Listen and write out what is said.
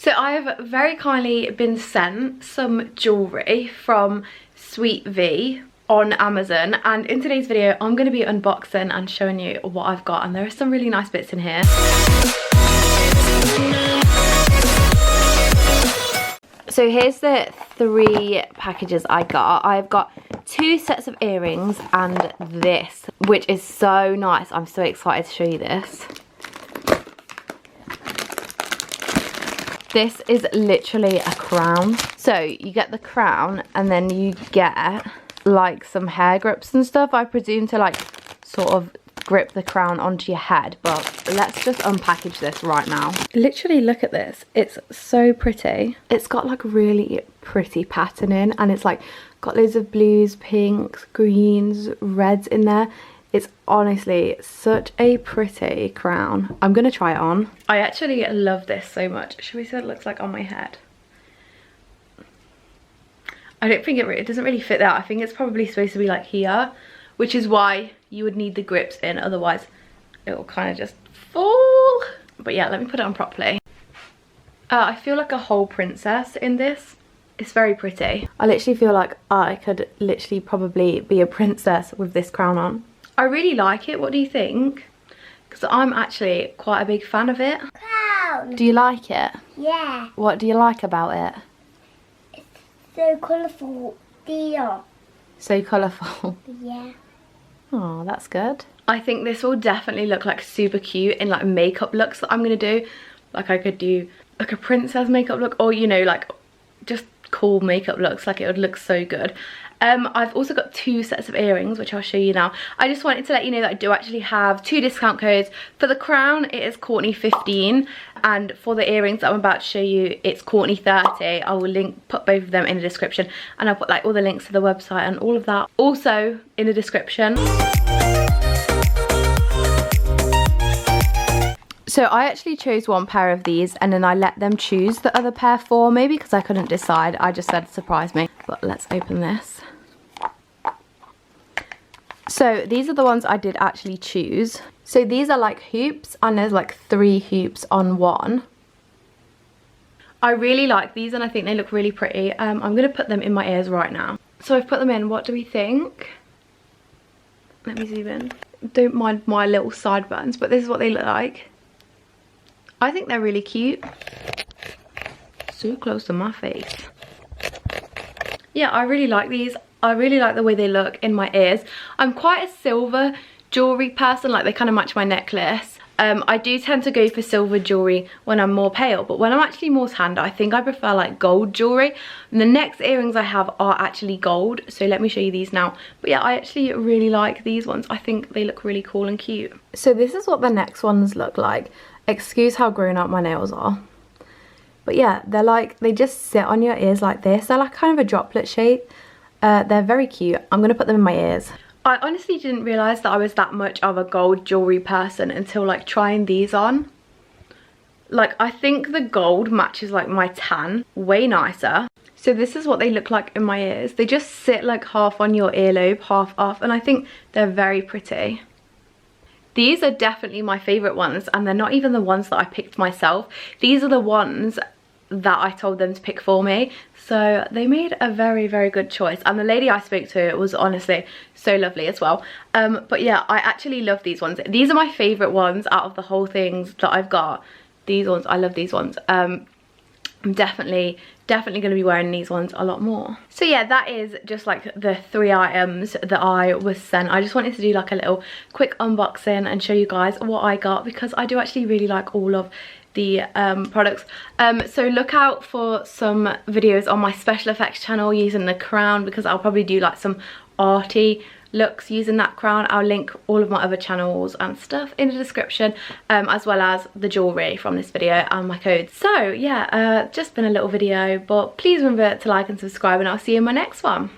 So I have very kindly been sent some jewellery from SWEETV on Amazon, and in today's video I'm going to be unboxing and showing you what I've got, and there are some really nice bits in here. So here's the 3 packages I got. I've got 2 sets of earrings and this, which is so nice. I'm so excited to show you this. This is literally a crown. So you get the crown and then you get like some hair grips and stuff, I presume, to like sort of grip the crown onto your head. But let's just unpackage this right now. Literally look at this, it's so pretty. It's got like really pretty patterning, and it's like got loads of blues, pinks, greens, reds in there. It's honestly such a pretty crown. I'm gonna try it on. I actually love this so much. Should we see what it looks like on my head? I don't think it doesn't really fit that. I think it's probably supposed to be like here, which is why you would need the grips in, otherwise it will kind of just fall. But yeah, let me put it on properly. I feel like a whole princess in this. It's very pretty. I literally feel like I could literally probably be a princess with this crown on. I really like it. What do you think? Because I'm actually quite a big fan of it. Crown. Do you like it? Yeah. What do you like about it? It's so colourful. Dear. So colourful. Yeah. Oh, that's good. I think this will definitely look like super cute in like makeup looks that I'm gonna do. Like I could do like a princess makeup look, or you know, like just cool makeup looks. Like it would look so good. I've also got 2 sets of earrings, which I'll show you now. I just wanted to let you know that I do actually have 2 discount codes. For the crown, it is Courtney15, and for the earrings that I'm about to show you, it's Courtney30. I will put both of them in the description, and I'll put like all the links to the website and all of that also in the description. So I actually chose 1 pair of these, and then I let them choose the other pair for me because I couldn't decide. I just said surprise me. But let's open this. So these are the ones I did actually choose. So these are like hoops, and there's like 3 hoops on one. I really like these, and I think they look really pretty. I'm going to put them in my ears right now. So I've put them in. What do we think? Let me zoom in. Don't mind my little sideburns, but this is what they look like. I think they're really cute. So close to my face. Yeah, I really like these. I really like the way they look in my ears. I'm quite a silver jewellery person, like they kind of match my necklace. I do tend to go for silver jewellery when I'm more pale, but when I'm actually more tanned, I think I prefer like gold jewellery. And the next earrings I have are actually gold, so let me show you these now. But yeah, I actually really like these ones. I think they look really cool and cute. So this is what the next ones look like. Excuse how grown up my nails are. But yeah, they're like, they just sit on your ears like this. They're like kind of a droplet shape. They're very cute. I'm going to put them in my ears. I honestly didn't realise that I was that much of a gold jewellery person until like trying these on. Like I think the gold matches like my tan way nicer. So this is what they look like in my ears. They just sit like half on your earlobe, half off, and I think they're very pretty. These are definitely my favourite ones, and they're not even the ones that I picked myself. These are the ones that I told them to pick for me. So they made a very, very good choice. And the lady I spoke to was honestly so lovely as well. But yeah, I actually love these ones. These are my favourite ones out of the whole things that I've got. These ones, I love these ones. I'm definitely going to be wearing these ones a lot more. So yeah, that is just like the 3 items that I was sent. I just wanted to do like a little quick unboxing and show you guys what I got, because I do actually really like all of the products. So look out for some videos on my special effects channel using the crown, because I'll probably do like some arty looks using that crown. I'll link all of my other channels and stuff in the description, as well as the jewellery from this video and my codes. So yeah, just been a little video, but please remember to like and subscribe, and I'll see you in my next one.